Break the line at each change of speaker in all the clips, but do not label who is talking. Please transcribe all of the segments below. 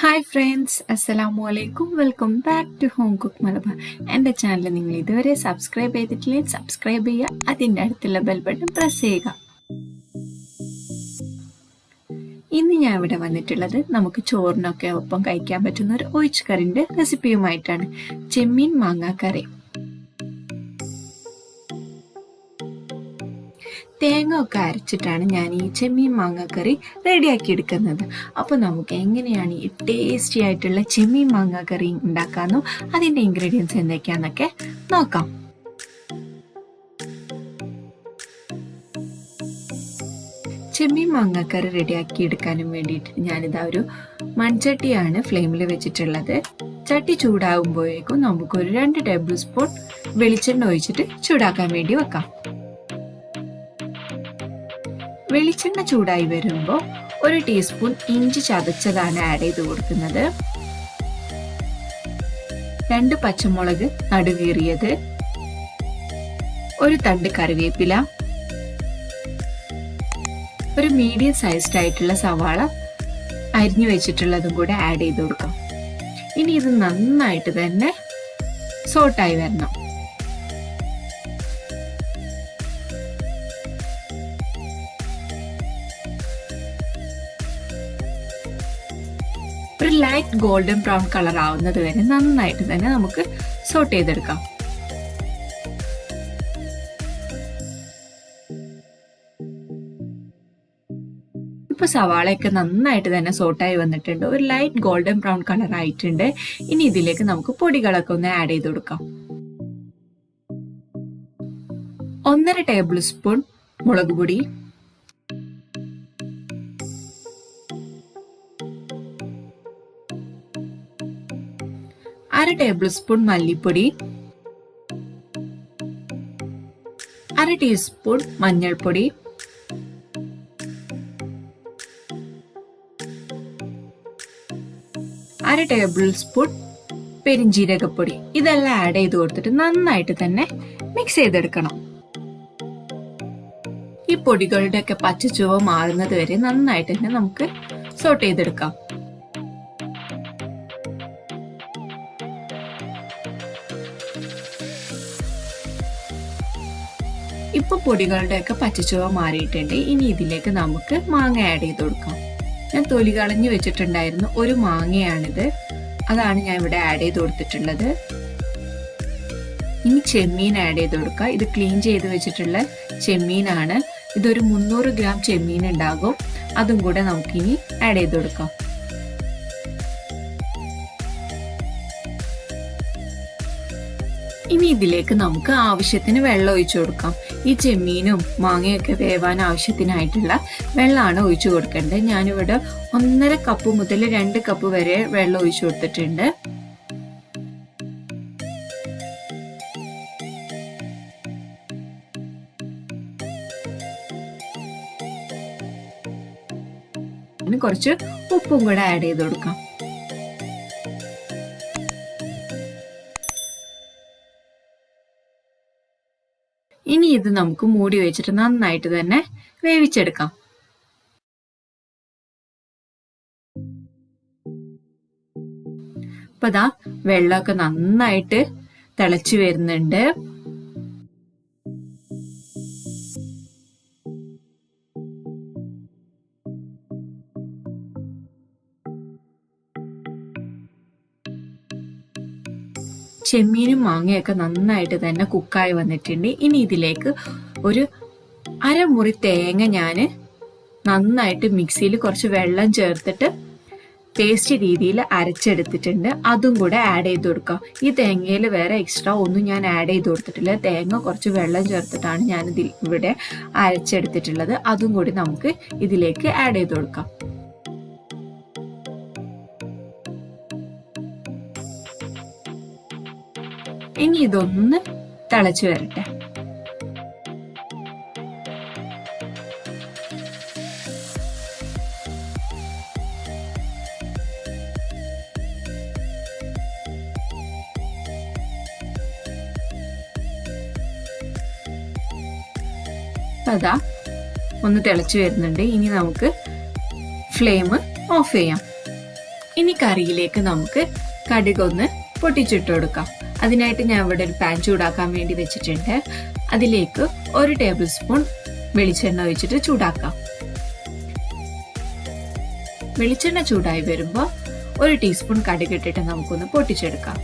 Hi friends, അസ്സലാമു അലൈക്കും. Welcome back to home cook Malabar. എൻ്റെ ചാനൽ നിങ്ങൾ ഇതുവരെ സബ്സ്ക്രൈബ് ചെയ്തിട്ടില്ലെങ്കിൽ സബ്സ്ക്രൈബ് ചെയ്യുക, അതിൻ്റെ അടുത്തുള്ള ബെൽ ബട്ടൺ പ്രസ് ചെയ്യുക. ഇന്ന് ഞാൻ ഇവിടെ വന്നിട്ടുള്ളത് നമുക്ക് ചോറിനൊക്കെ ഒപ്പം കഴിക്കാൻ പറ്റുന്ന ഒരു ഒഴിച്ച് കറിൻ്റെ റെസിപ്പിയുമായിട്ടാണ്. ചെമ്മീൻ മാങ്ങാക്കറി. തേങ്ങ ഒക്കെ അരച്ചിട്ടാണ് ഞാൻ ഈ ചെമ്മീൻ മാങ്ങാക്കറി റെഡിയാക്കി എടുക്കുന്നത്. അപ്പോൾ നമുക്ക് എങ്ങനെയാണ് ഈ ടേസ്റ്റി ആയിട്ടുള്ള ചെമ്മീൻ മാങ്ങാക്കറി ഉണ്ടാക്കാമെന്നോ അതിൻ്റെ ഇൻഗ്രീഡിയൻസ് എന്തൊക്കെയാണെന്നൊക്കെ നോക്കാം. ചെമ്മീൻ മാങ്ങാക്കറി റെഡിയാക്കി എടുക്കാനും വേണ്ടിയിട്ട് ഞാനിതാ ഒരു മൺചട്ടിയാണ് ഫ്ലെയിമിൽ വെച്ചിട്ടുള്ളത്. ചട്ടി ചൂടാകുമ്പോഴേക്കും നമുക്കൊരു 2 ടേബിൾ സ്പൂൺ വെളിച്ചെണ്ണ ഒഴിച്ചിട്ട് ചൂടാക്കാൻ വേണ്ടി വെക്കാം. വെളിച്ചെണ്ണ ചൂടായി വരുമ്പോൾ 1 ടീസ്പൂൺ ഇഞ്ചി ചതച്ചതാണ് ആഡ് ചെയ്ത് കൊടുക്കുന്നത്. 2 പച്ചമുളക് നടുകീറിയത്, 1 തണ്ട് കറിവേപ്പില, ഒരു മീഡിയം സൈസ്ഡ് ആയിട്ടുള്ള സവാള അരിഞ്ഞു വെച്ചിട്ടുള്ളതും കൂടെ ആഡ് ചെയ്ത് കൊടുക്കാം. ഇനി ഇത് നന്നായിട്ട് തന്നെ സോട്ടായി വരണം. ഒരു ലൈറ്റ് ഗോൾഡൻ ബ്രൗൺ കളർ ആവുന്നത് വരെ നന്നായിട്ട് തന്നെ നമുക്ക് സോട്ട് ചെയ്തെടുക്കാം. ഇപ്പൊ സവാളയൊക്കെ നന്നായിട്ട് തന്നെ സോട്ടായി വന്നിട്ടുണ്ട്. ഒരു ലൈറ്റ് ഗോൾഡൻ ബ്രൗൺ കളർ ആയിട്ടുണ്ട്. ഇനി ഇതിലേക്ക് നമുക്ക് പൊടികളൊക്കെ ഒന്ന് ആഡ് ചെയ്ത് കൊടുക്കാം. 1.5 ടേബിൾ സ്പൂൺ മുളക് പൊടി, 1/2 ടേബിൾ സ്പൂൺ മല്ലിപ്പൊടി, 1/2 ടീസ്പൂൺ മഞ്ഞൾപ്പൊടി, 1/2 ടേബിൾ സ്പൂൺ പെരിഞ്ജീരകപ്പൊടി. ഇതെല്ലാം ആഡ് ചെയ്ത് കൊടുത്തിട്ട് നന്നായിട്ട് തന്നെ മിക്സ് ചെയ്തെടുക്കണം. ഈ പൊടികളുടെ ഒക്കെ പച്ചച്ചുവ മാറുന്നത് വരെ നന്നായിട്ട് തന്നെ നമുക്ക് സോട്ട് ചെയ്തെടുക്കാം. ഇപ്പൊ പൊടികളുടെ ഒക്കെ പച്ചച്ചുവ മാറിയിട്ടുണ്ട്. ഇനി ഇതിലേക്ക് നമുക്ക് മാങ്ങ ആഡ് ചെയ്ത് കൊടുക്കാം. ഞാൻ തൊലി കളഞ്ഞു വെച്ചിട്ടുണ്ടായിരുന്നു ഒരു മാങ്ങയാണിത്, അതാണ് ഞാൻ ഇവിടെ ആഡ് ചെയ്ത് കൊടുത്തിട്ടുള്ളത്. ഇനി ചെമ്മീൻ ആഡ് ചെയ്ത് കൊടുക്കുക. ഇത് ക്ലീൻ ചെയ്ത് വെച്ചിട്ടുള്ള ചെമ്മീനാണ്. ഇതൊരു 300 ഗ്രാം ചെമ്മീൻ ഉണ്ടാകും. അതും കൂടെ നമുക്കിനി ആഡ് ചെയ്ത് കൊടുക്കാം. ഇനി ഇതിലേക്ക് നമുക്ക് ആവശ്യത്തിന് വെള്ളം ഒഴിച്ചു കൊടുക്കാം. ഈ ചെമ്മീനും മാങ്ങയൊക്കെ വേവാൻ ആവശ്യത്തിനായിട്ടുള്ള വെള്ളമാണ് ഒഴിച്ചു കൊടുക്കേണ്ടത്. ഞാനിവിടെ 1.5 കപ്പ് മുതൽ 2 കപ്പ് വരെ വെള്ളം ഒഴിച്ചു കൊടുത്തിട്ടുണ്ട്. കുറച്ച് ഉപ്പും കൂടെ ആഡ് ചെയ്ത് കൊടുക്കാം. ഇനി ഇത് നമുക്ക് മൂടി വെച്ചിട്ട് നന്നായിട്ട് തന്നെ വേവിച്ചെടുക്കാം. അപ്പൊ ദാ വെള്ളമൊക്കെ നന്നായിട്ട് തിളച്ചു വരുന്നുണ്ട്. ചെമ്മീനും മാങ്ങയൊക്കെ നന്നായിട്ട് തന്നെ കുക്കായി വന്നിട്ടുണ്ട്. ഇനി ഇതിലേക്ക് ഒരു 1/2 മുറി തേങ്ങ ഞാൻ നന്നായിട്ട് മിക്സിയിൽ കുറച്ച് വെള്ളം ചേർത്തിട്ട് പേസ്റ്റ് രീതിയിൽ അരച്ചെടുത്തിട്ടുണ്ട്. അതും കൂടെ ആഡ് ചെയ്ത് കൊടുക്കാം. ഈ തേങ്ങയിൽ വേറെ എക്സ്ട്രാ ഒന്നും ഞാൻ ആഡ് ചെയ്ത് കൊടുത്തിട്ടില്ല. തേങ്ങ കുറച്ച് വെള്ളം ചേർത്തിട്ടാണ് ഞാൻ ഇവിടെ അരച്ചെടുത്തിട്ടുള്ളത്. അതും കൂടി നമുക്ക് ഇതിലേക്ക് ആഡ് ചെയ്ത് കൊടുക്കാം. ഇനി ഇതൊന്ന് തിളച്ചു വരട്ടെ. അതാ ഒന്ന് തിളച്ചു വരുന്നുണ്ട്. ഇനി നമുക്ക് ഫ്ലെയിം ഓഫ് ചെയ്യാം. ഇനി കറിയിലേക്ക് നമുക്ക് കടുകൊന്ന് പൊട്ടിച്ചിട്ട് കൊടുക്കാം. അതിനായിട്ട് ഞാൻ ഇവിടെ ഒരു പാൻ ചൂടാക്കാൻ വേണ്ടി വെച്ചിട്ടുണ്ട്. അതിലേക്ക് 1 ടേബിൾ സ്പൂൺ വെളിച്ചെണ്ണ ഒഴിച്ചിട്ട് ചൂടാക്കാം. വെളിച്ചെണ്ണ ചൂടായി വരുമ്പോൾ 1 ടീസ്പൂൺ കടുക് ഇട്ടിട്ട് നമുക്കൊന്ന് പൊട്ടിച്ചെടുക്കാം.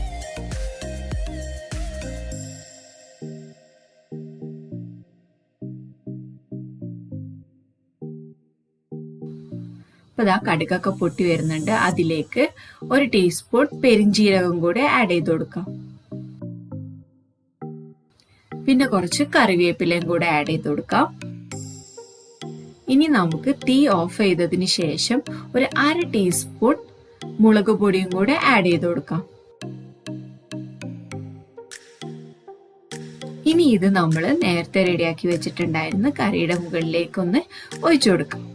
അപ്പോൾ കടുകൊക്കെ പൊട്ടി വരുന്നുണ്ട്. അതിലേക്ക് 1 ടീസ്പൂൺ പെരിഞ്ജീരകം കൂടെ ആഡ് ചെയ്ത് കൊടുക്കാം. പിന്നെ കുറച്ച് കറിവേപ്പിലയും കൂടെ ആഡ് ചെയ്ത് കൊടുക്കാം. ഇനി നമുക്ക് തീ ഓഫ് ചെയ്തതിന് ശേഷം 1/2 ടീസ്പൂൺ മുളക് പൊടിയും കൂടെ ആഡ് ചെയ്ത് കൊടുക്കാം. ഇനി ഇത് നമ്മൾ നേരത്തെ റെഡിയാക്കി വെച്ചിട്ടുണ്ടായിരുന്ന കറിയുടെ മുകളിലേക്കൊന്ന് ഒഴിച്ചു കൊടുക്കാം.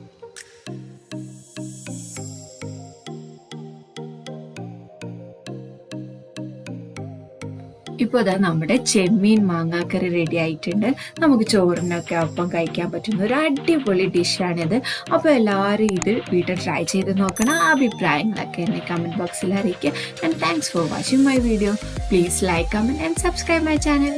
ഇപ്പോൾ നമ്മുടെ ചെമ്മീൻ മാങ്ങാക്കറി റെഡി ആയിട്ടുണ്ട്. നമുക്ക് ചോറിനൊക്കെ ഒപ്പം കഴിക്കാൻ പറ്റുന്ന ഒരു അടിപൊളി ഡിഷാണിത്. അപ്പോൾ എല്ലാവരും ഇത് വീട്ടിൽ ട്രൈ ചെയ്ത് നോക്കണം. അഭിപ്രായങ്ങളൊക്കെ എന്നെ കമൻറ്റ് ബോക്സിൽ അറിയിക്കുക. And thanks for watching my video. Please like, comment and subscribe my channel.